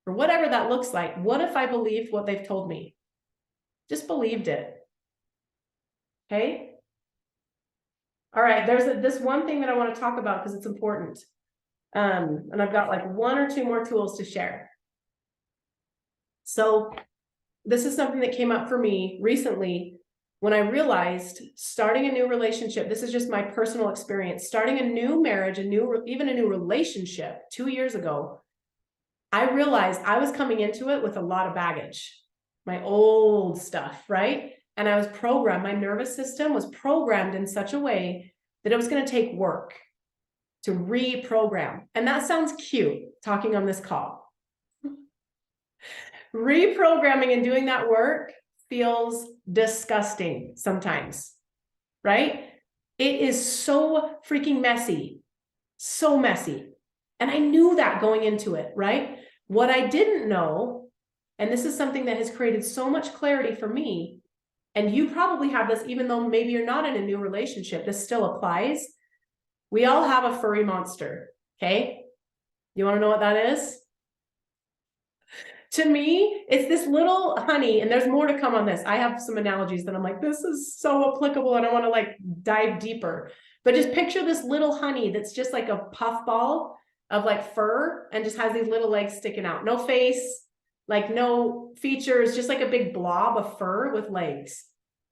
Speaker 1: or whatever that looks like. What if I believed what they've told me? Just believed it. Okay. All right. There's this one thing that I want to talk about because it's important. And I've got like 1 or 2 more tools to share. So this is something that came up for me recently when I realized starting a new relationship. This is just my personal experience. Starting a new marriage, even a new relationship 2 years ago, I realized I was coming into it with a lot of baggage, my old stuff, right? And I was programmed, my nervous system was programmed in such a way that it was going to take work to reprogram. And that sounds cute, talking on this call. Reprogramming and doing that work feels disgusting sometimes, right? It is so freaking messy, so messy. And I knew that going into it, right? What I didn't know, and this is something that has created so much clarity for me, and you probably have this, even though maybe you're not in a new relationship, this still applies. We all have a furry monster, okay? You want to know what that is? To me, it's this little honey, and there's more to come on this. I have some analogies that I'm like, this is so applicable, and I want to like dive deeper. But just picture this little honey that's just like a puffball of like fur and just has these little legs sticking out. No face, like no features, just like a big blob of fur with legs.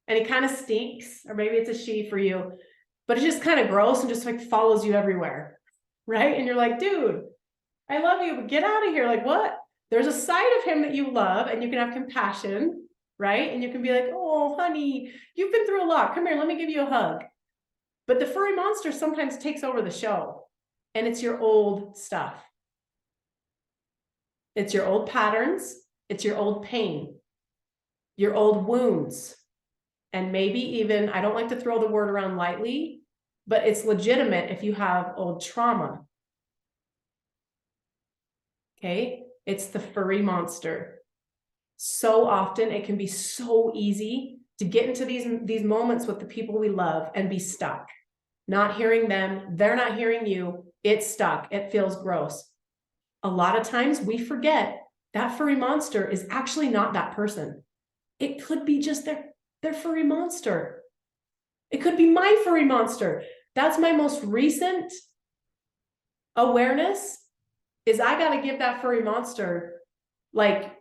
Speaker 1: And it kind of stinks, or maybe it's a she for you, but it's just kind of gross and just like follows you everywhere, right? And you're like, dude, I love you, but get out of here. Like, what? There's a side of him that you love and you can have compassion, right? And you can be like, oh, honey, you've been through a lot. Come here, let me give you a hug. But the furry monster sometimes takes over the show, and it's your old stuff. It's your old patterns. It's your old pain, your old wounds. And maybe even, I don't like to throw the word around lightly, but it's legitimate if you have old trauma. Okay. It's the furry monster. So often it can be so easy to get into these moments with the people we love and be stuck, not hearing them. They're not hearing you. It's stuck. It feels gross. A lot of times we forget that furry monster is actually not that person. It could be just their furry monster. It could be my furry monster. That's my most recent awareness, is I got to give that furry monster like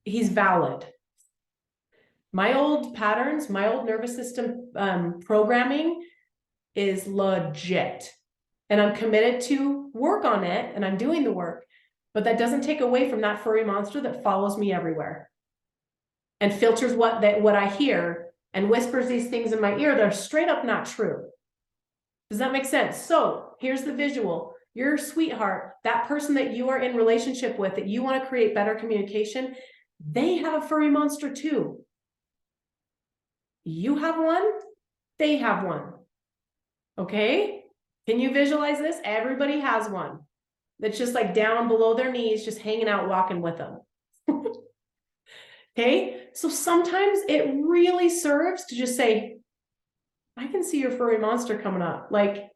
Speaker 1: he's valid. My old patterns, my old nervous system programming is legit. And I'm committed to work on it, and I'm doing the work. But that doesn't take away from that furry monster that follows me everywhere and filters what I hear and whispers these things in my ear that are straight up not true. Does that make sense? So here's the visual. Your sweetheart, that person that you are in relationship with, that you want to create better communication, they have a furry monster too. You have one, they have one. Okay? Can you visualize this? Everybody has one that's just like down below their knees, just hanging out, walking with them. Okay? So sometimes it really serves to just say, I can see your furry monster coming up. Like,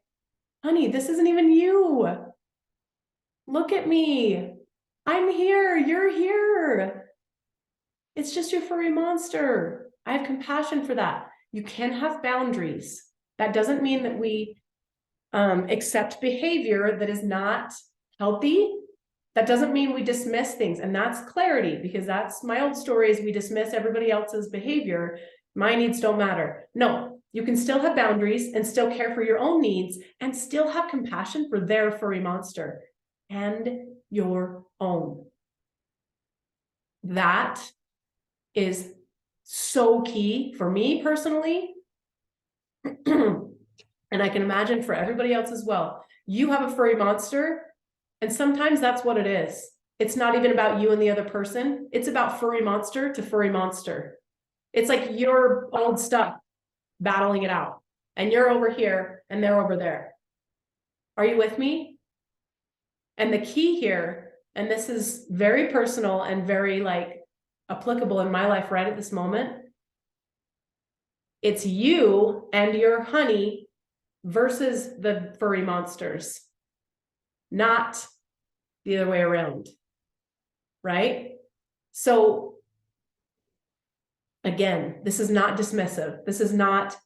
Speaker 1: honey, this isn't even you. Look at me. I'm here. You're here. It's just your furry monster. I have compassion for that. You can have boundaries. That doesn't mean that we accept behavior that is not healthy. That doesn't mean we dismiss things. And that's clarity, because that's my old story is we dismiss everybody else's behavior. My needs don't matter. No, you can still have boundaries and still care for your own needs and still have compassion for their furry monster and your own. That is so key for me personally. And I can imagine for everybody else as well. You have a furry monster, and sometimes that's what it is. It's not even about you and the other person. It's about furry monster to furry monster. It's like your old stuff battling it out, and you're over here and they're over there. Are you with me? And the key here, and this is very personal and very like applicable in my life right at this moment, it's you and your honey versus the furry monsters, not the other way around, right? So again, this is not dismissive. This is not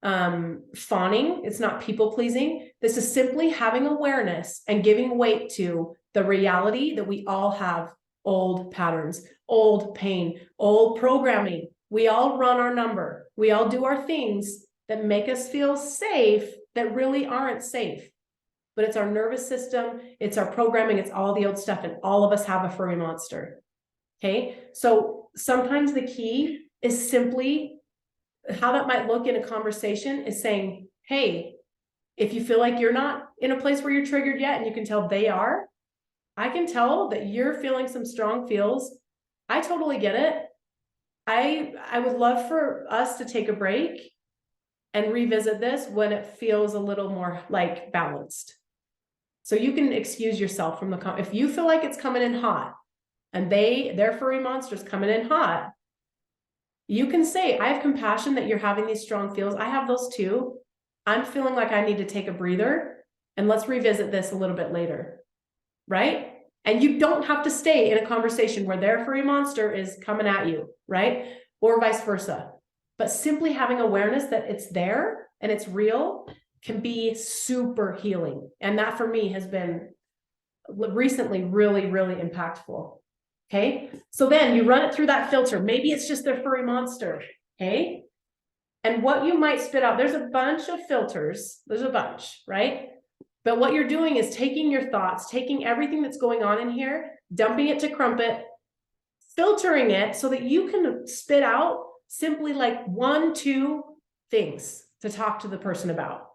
Speaker 1: fawning. It's not people pleasing. This is simply having awareness and giving weight to the reality that we all have old patterns, old pain, old programming. We all run our number. We all do our things that make us feel safe that really aren't safe. But it's our nervous system, it's our programming, it's all the old stuff, and all of us have a furry monster. Okay, so sometimes the key is simply how that might look in a conversation is saying, hey, if you feel like you're not in a place where you're triggered yet, and you can tell they are, I can tell that you're feeling some strong feels. I totally get it. I would love for us to take a break and revisit this when it feels a little more like balanced. So you can excuse yourself from the, if you feel like it's coming in hot and their furry monster's coming in hot, you can say, I have compassion that you're having these strong feels. I have those too. I'm feeling like I need to take a breather, and let's revisit this a little bit later, right? And you don't have to stay in a conversation where their furry monster is coming at you, right? Or vice versa. But simply having awareness that it's there and it's real can be super healing. And that for me has been recently really, really impactful. Okay. So then you run it through that filter. Maybe it's just their furry monster. Okay. And what you might spit out, there's a bunch of filters. There's a bunch, right? But what you're doing is taking your thoughts, taking everything that's going on in here, dumping it to Crumpet, filtering it so that you can spit out simply like 1-2 things to talk to the person about.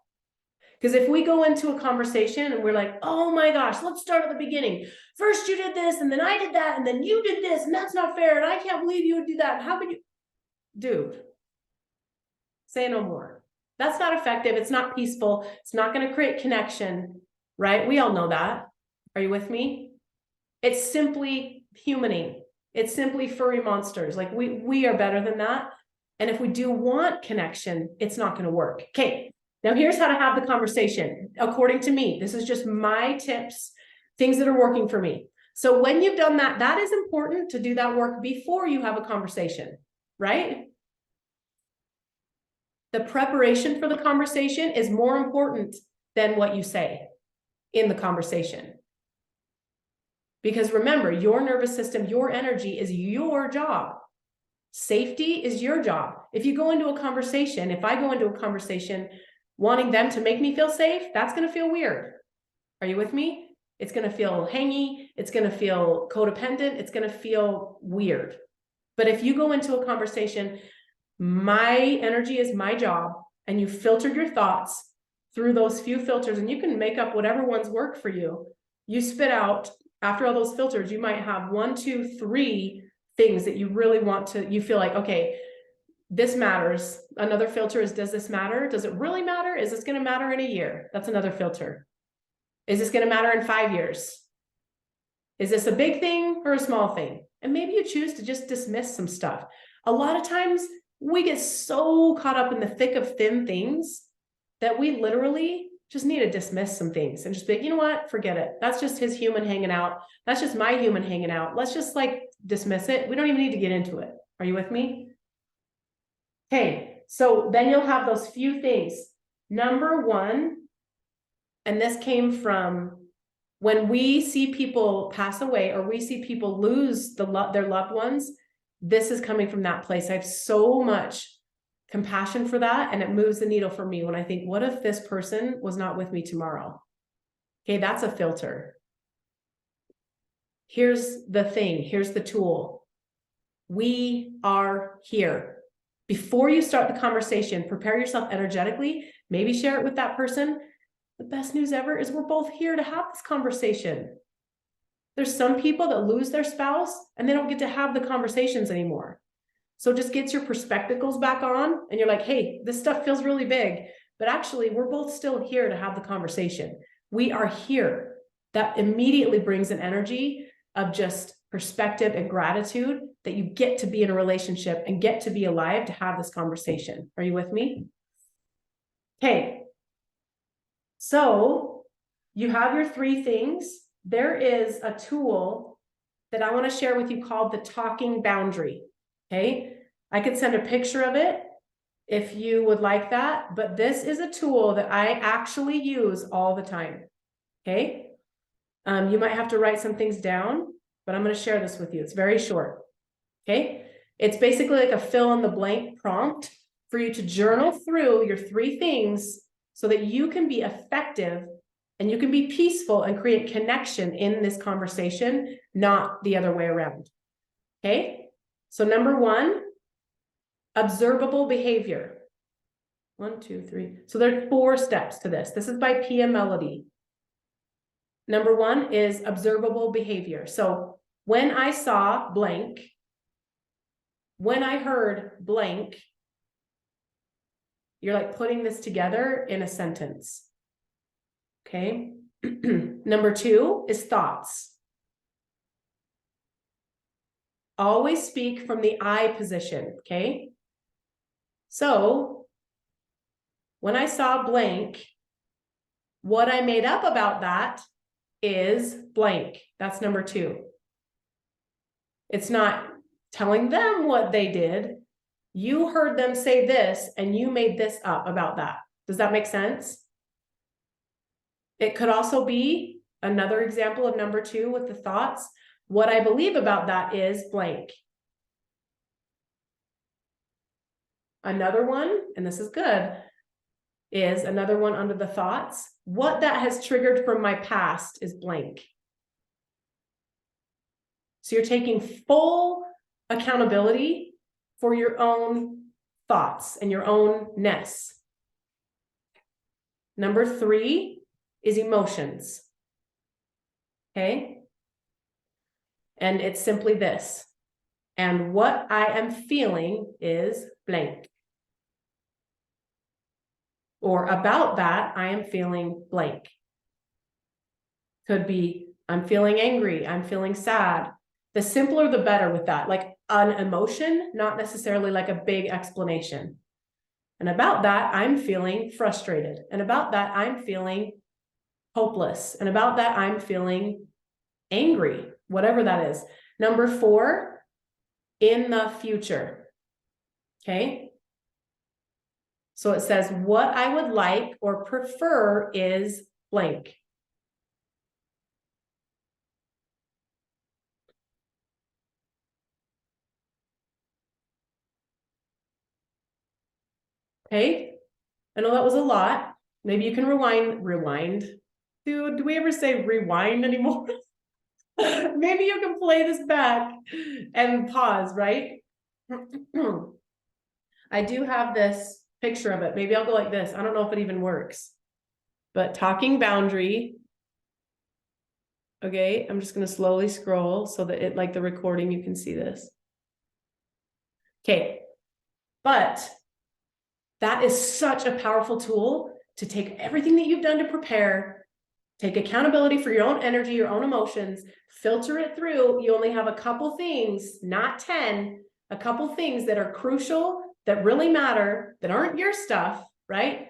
Speaker 1: Because if we go into a conversation and we're like, oh my gosh, let's start at the beginning. First you did this, and then I did that, and then you did this, and that's not fair, and I can't believe you would do that. How could you? Dude, say no more. That's not effective. It's not peaceful. It's not going to create connection, right? We all know that. Are you with me? It's simply humaning. It's simply furry monsters. Like we are better than that. And if we do want connection, it's not going to work. Okay. Now here's how to have the conversation. According to me, this is just my tips, things that are working for me. So when you've done that, that is important to do that work before you have a conversation, right? The preparation for the conversation is more important than what you say in the conversation. Because remember, your nervous system, your energy is your job. Safety is your job. If you go into a conversation, if I go into a conversation wanting them to make me feel safe, that's going to feel weird. Are you with me? It's going to feel hangy. It's going to feel codependent. It's going to feel weird. But if you go into a conversation, my energy is my job, and you filtered your thoughts through those few filters, and you can make up whatever ones work for you. You spit out, after all those filters, you might have 1, 2, 3 things that you really want to, you feel like, okay, this matters. Another filter is, does this matter? Does it really matter? Is this going to matter in a year? That's another filter. Is this going to matter in 5 years? Is this a big thing or a small thing? And maybe you choose to just dismiss some stuff. A lot of times we get so caught up in the thick of thin things that we literally just need to dismiss some things and just be like, you know what, forget it. That's just his human hanging out. That's just my human hanging out. Let's just like dismiss it. We don't even need to get into it. Are you with me? Okay, so then you'll have those few things. Number one, and this came from when we see people pass away or we see people lose their loved ones, this is coming from that place. I have so much compassion for that, and it moves the needle for me when I think, what if this person was not with me tomorrow? Okay, that's a filter. Here's the thing, here's the tool. We are here. Before you start the conversation, prepare yourself energetically, maybe share it with that person. The best news ever is we're both here to have this conversation. There's some people that lose their spouse and they don't get to have the conversations anymore. So just get your perspectives back on and you're like, hey, this stuff feels really big, but actually we're both still here to have the conversation. We are here. That immediately brings an energy of just perspective and gratitude that you get to be in a relationship and get to be alive to have this conversation. Are you with me? Okay. So you have your 3 things. There is a tool that I want to share with you called the talking boundary. Okay. I could send a picture of it if you would like that, but this is a tool that I actually use all the time. Okay. You might have to write some things down, but I'm going to share this with you. It's very short. Okay. It's basically like a fill in the blank prompt for you to journal through your 3 things so that you can be effective and you can be peaceful and create connection in this conversation, not the other way around. Okay. So number 1, observable behavior. 1, 2, 3. So there are 4 steps to this. This is by Pia Melody. Number 1 is observable behavior. So when I saw blank, when I heard blank, you're like putting this together in a sentence. Okay. Number 2 is thoughts. Always speak from the I position. Okay. So when I saw blank, what I made up about that is blank. That's number 2. It's not telling them what they did. You heard them say this and you made this up about that. Does that make sense? It could also be another example of number 2 with the thoughts. What I believe about that is blank. Another one, and this is good, is another one under the thoughts. What that has triggered from my past is blank. So you're taking full accountability for your own thoughts and your own ness. Number 3 is emotions. Okay. And it's simply this. And what I am feeling is blank. Or about that, I am feeling blank. Could be, I'm feeling angry. I'm feeling sad. The simpler, the better with that. Like an emotion, not necessarily like a big explanation. And about that, I'm feeling frustrated. And about that, I'm feeling hopeless. And about that, I'm feeling angry, whatever that is. Number 4, in the future. Okay. So it says, what I would like or prefer is blank. Okay. I know that was a lot. Maybe you can rewind. Dude, do we ever say rewind anymore? Maybe you can play this back and pause, right? I do have this picture of it. Maybe I'll go like this. I don't know if it even works, but talking boundary. Okay, I'm just going to slowly scroll so that it, like the recording, you can see this. Okay, but that is such a powerful tool to take everything that you've done to prepare, take accountability for your own energy, your own emotions, filter it through. You only have a couple things, not 10, a couple things that are crucial, that really matter, that aren't your stuff, right?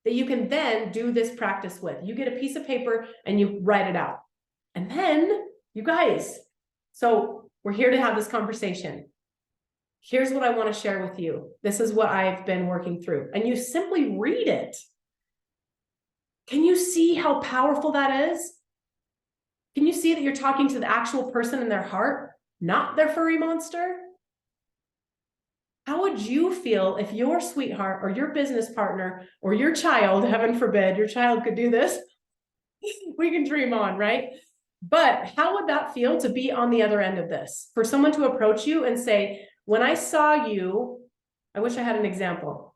Speaker 1: That you can then do this practice with. You get a piece of paper and you write it out. And then, you guys, so we're here to have this conversation. Here's what I want to share with you. This is what I've been working through. And you simply read it. Can you see how powerful that is? Can you see that you're talking to the actual person in their heart, not their furry monster? How would you feel if your sweetheart or your business partner or your child, heaven forbid, your child could do this? We can dream on, right? But how would that feel to be on the other end of this? For someone to approach you and say, when I saw you, I wish I had an example.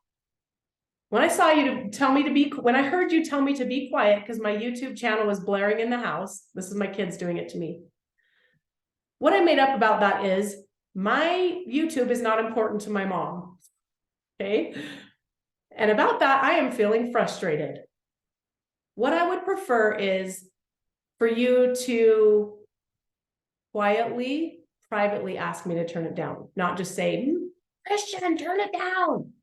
Speaker 1: When I saw you tell me to be, when I heard you tell me to be quiet because my YouTube channel was blaring in the house, this is my kids doing it to me. What I made up about that is my YouTube is not important to my mom. Okay. And about that, I am feeling frustrated. What I would prefer is for you to quietly, privately ask me to turn it down, not just say, Christian, turn it down.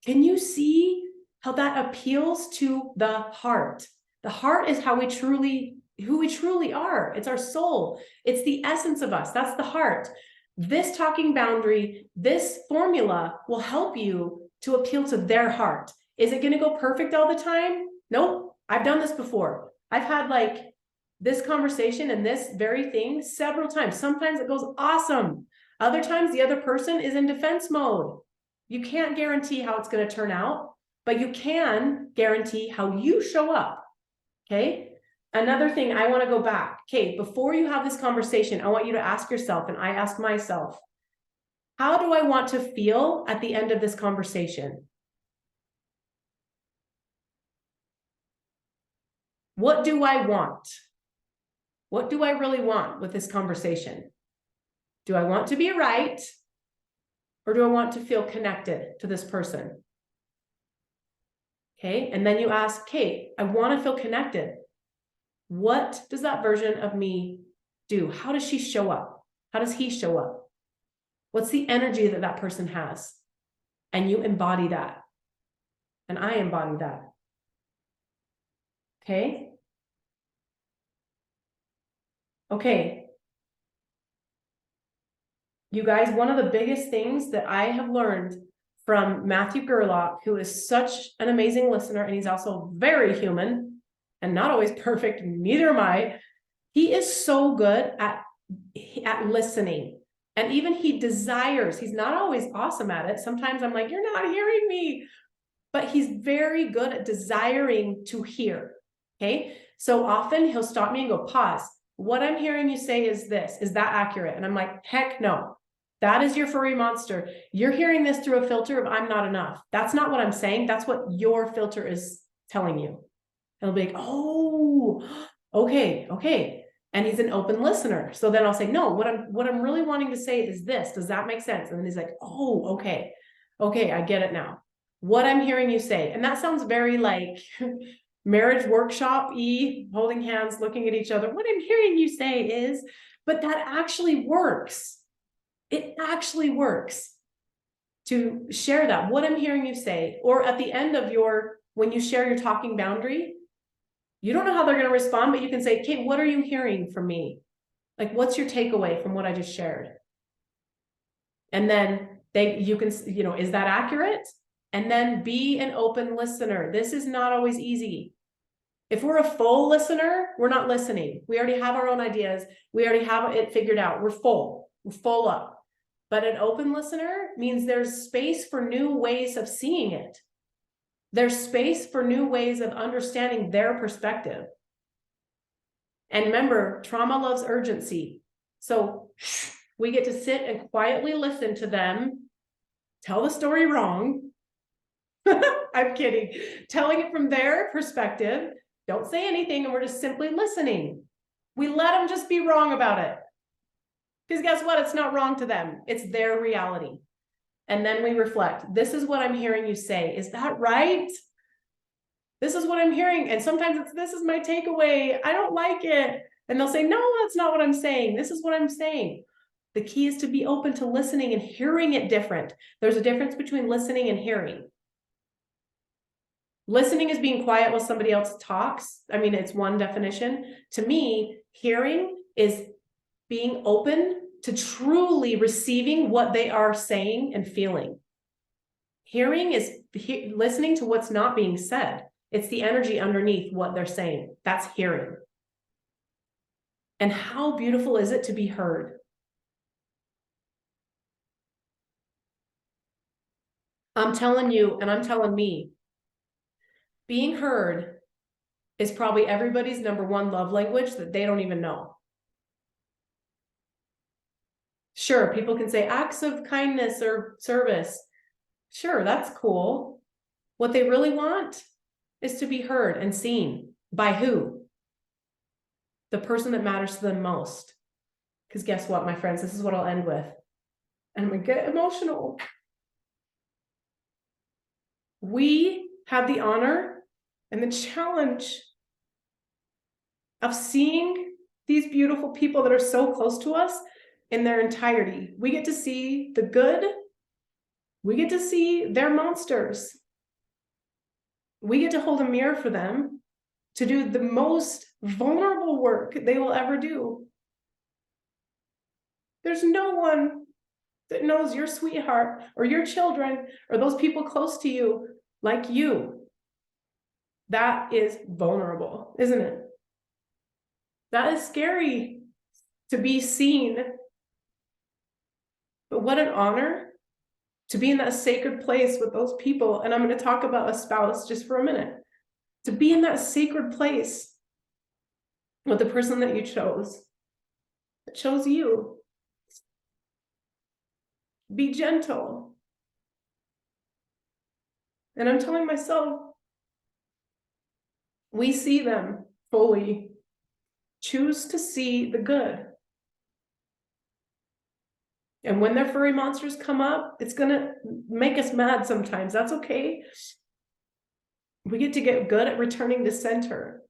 Speaker 1: Can you see how that appeals to the heart? The heart is how who we truly are. It's our soul. It's the essence of us. That's the heart. This talking boundary, this formula will help you to appeal to their heart. Is it going to go perfect all the time? Nope. I've done this before. I've had like this conversation and this very thing several times. Sometimes it goes awesome. Other times the other person is in defense mode. You can't guarantee how it's going to turn out, but you can guarantee how you show up. Okay. Another thing, I want to go back. Okay. Before you have this conversation, I want you to ask yourself, and I ask myself, how do I want to feel at the end of this conversation? What do I want? What do I really want with this conversation? Do I want to be right? Or do I want to feel connected to this person? Okay. And then you ask, Kate, I want to feel connected. What does that version of me do? How does she show up? How does he show up? What's the energy that that person has? And you embody that. And I embody that. Okay. Okay. You guys, one of the biggest things that I have learned from Matthew Gerlach, who is such an amazing listener, and he's also very human and not always perfect, neither am I. He is so good at listening. And even he desires, he's not always awesome at it. Sometimes I'm like, you're not hearing me. But he's very good at desiring to hear. Okay. So often he'll stop me and go, pause. What I'm hearing you say is this. Is that accurate? And I'm like, heck no. That is your furry monster. You're hearing this through a filter of I'm not enough. That's not what I'm saying. That's what your filter is telling you. And he'll be like, oh, okay, okay. And he's an open listener. So then I'll say, no, what I'm really wanting to say is this. Does that make sense? And then he's like, oh, okay. Okay, I get it now. What I'm hearing you say. And that sounds very like marriage workshop-y, holding hands, looking at each other. What I'm hearing you say is, but that actually works. It actually works to share that. What I'm hearing you say, or at the end of when you share your talking boundary, you don't know how they're going to respond, but you can say, Kate, what are you hearing from me? Like, what's your takeaway from what I just shared? And then you can, is that accurate? And then be an open listener. This is not always easy. If we're a full listener, we're not listening. We already have our own ideas. We already have it figured out. We're full up. But an open listener means there's space for new ways of seeing it. There's space for new ways of understanding their perspective. And remember, trauma loves urgency. So we get to sit and quietly listen to them tell the story wrong. I'm kidding. Telling it from their perspective. Don't say anything, and we're just simply listening. We let them just be wrong about it. Because guess what? It's not wrong to them. It's their reality. And then we reflect. This is what I'm hearing you say. Is that right? This is what I'm hearing. And sometimes it's, this is my takeaway. I don't like it. And they'll say, no, that's not what I'm saying. This is what I'm saying. The key is to be open to listening and hearing it different. There's a difference between listening and hearing. Listening is being quiet while somebody else talks. I mean, it's one definition. To me, hearing is being open to truly receiving what they are saying and feeling. Hearing is listening to what's not being said. It's the energy underneath what they're saying. That's hearing. And how beautiful is it to be heard? I'm telling you, and I'm telling me, being heard is probably everybody's number one love language that they don't even know. Sure, people can say acts of kindness or service. Sure, that's cool. What they really want is to be heard and seen. By who? The person that matters to them most. Because guess what, my friends, this is what I'll end with. And I'm gonna get emotional. We have the honor and the challenge of seeing these beautiful people that are so close to us in their entirety. We get to see the good. We get to see their monsters. We get to hold a mirror for them to do the most vulnerable work they will ever do. There's no one that knows your sweetheart or your children or those people close to you like you. That is vulnerable, isn't it? That is scary to be seen. But what an honor to be in that sacred place with those people. And I'm going to talk about a spouse just for a minute. To be in that sacred place with the person that you chose, that chose you. Be gentle. And I'm telling myself, we see them fully. Choose to see the good. And when their furry monsters come up, it's going to make us mad sometimes. That's okay. We get to get good at returning to center.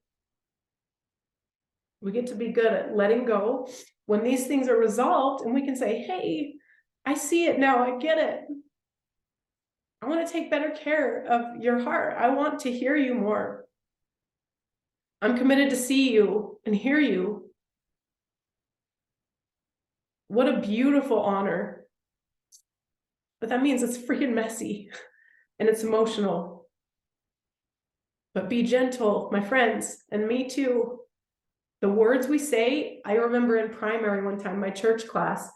Speaker 1: We get to be good at letting go when these things are resolved, and we can say, hey, I see it now. I get it. I want to take better care of your heart. I want to hear you more. I'm committed to see you and hear you. What a beautiful honor. But that means it's freaking messy and it's emotional. But be gentle, my friends, and me too. The words we say, I remember in primary one time, my church class,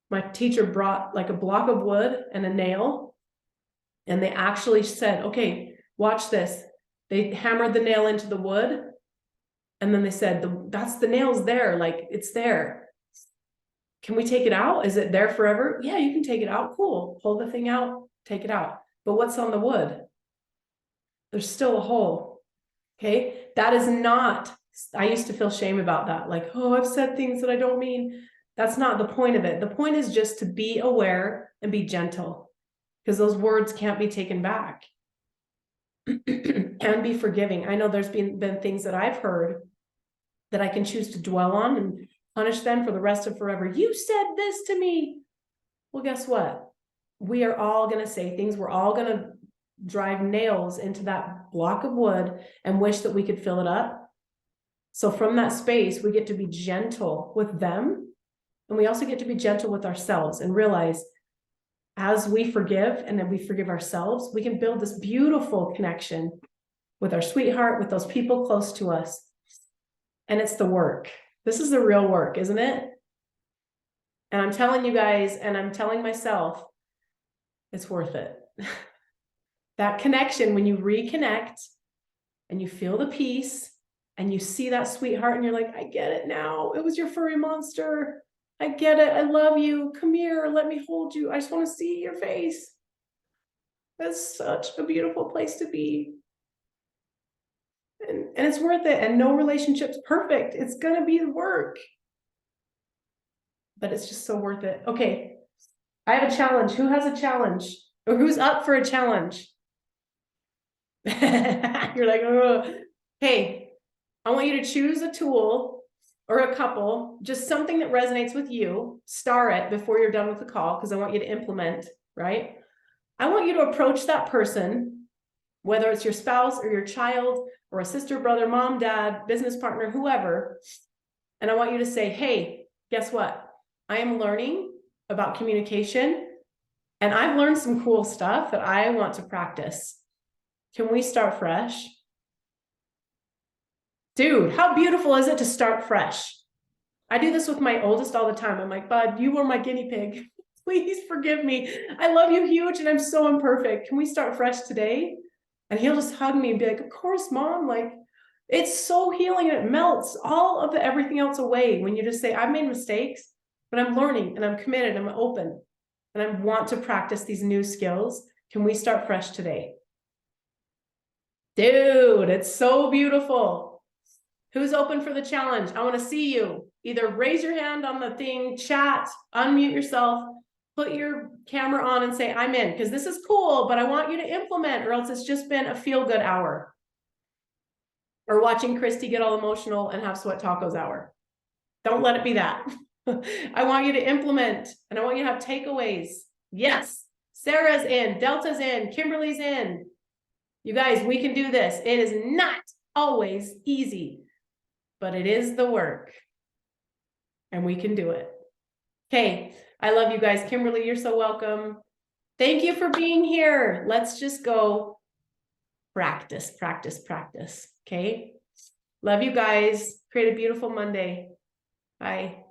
Speaker 1: my teacher brought like a block of wood and a nail, and they actually said, okay, watch this. They hammered the nail into the wood, and then they said, that's the nail's there, like it's there. Can we take it out? Is it there forever? Yeah, you can take it out. Cool. Pull the thing out, take it out. But what's on the wood? There's still a hole. Okay. That is not, I used to feel shame about that. Like, oh, I've said things that I don't mean. That's not the point of it. The point is just to be aware and be gentle, because those words can't be taken back. And be forgiving. I know there's been things that I've heard that I can choose to dwell on and punish them for the rest of forever. You said this to me. Well, guess what? We are all going to say things. We're all going to drive nails into that block of wood and wish that we could fill it up. So from that space, we get to be gentle with them. And we also get to be gentle with ourselves and realize as we forgive and then we forgive ourselves, we can build this beautiful connection with our sweetheart, with those people close to us. And it's the work. This is the real work, isn't it? And I'm telling you guys, and I'm telling myself, it's worth it. That connection, when you reconnect and you feel the peace and you see that sweetheart and you're like, I get it now. It was your furry monster. I get it. I love you. Come here. Let me hold you. I just want to see your face. That's such a beautiful place to be. And it's worth it. And no relationship's perfect. It's going to be the work. But it's just so worth it. Okay. I have a challenge. Who has a challenge? Or who's up for a challenge? You're like, oh. Hey, I want you to choose a tool or a couple, just something that resonates with you. Star it before you're done with the call, because I want you to implement, right? I want you to approach that person, whether it's your spouse or your child or a sister, brother, mom, dad, business partner, whoever. And I want you to say, hey, guess what? I am learning about communication and I've learned some cool stuff that I want to practice. Can we start fresh? Dude, how beautiful is it to start fresh? I do this with my oldest all the time. I'm like, bud, you were my guinea pig. Please forgive me. I love you huge and I'm so imperfect. Can we start fresh today? And he'll just hug me and be like, of course, mom. Like, it's so healing and it melts all of the everything else away when you just say, I've made mistakes, but I'm learning and I'm committed, I'm open, and I want to practice these new skills. Can we start fresh today? Dude, it's so beautiful. Who's open for the challenge? I want to see you. Either raise your hand on the thing, chat, unmute yourself, put your camera on and say, I'm in, because this is cool, but I want you to implement, or else it's just been a feel-good hour. Or watching Christy get all emotional and have sweat tacos hour. Don't let it be that. I want you to implement, and I want you to have takeaways. Yes, Sarah's in, Delta's in, Kimberly's in. You guys, we can do this. It is not always easy, but it is the work. And we can do it. Okay, I love you guys. Kimberly, you're so welcome. Thank you for being here. Let's just go practice, practice, practice. Okay, love you guys. Create a beautiful Monday. Bye.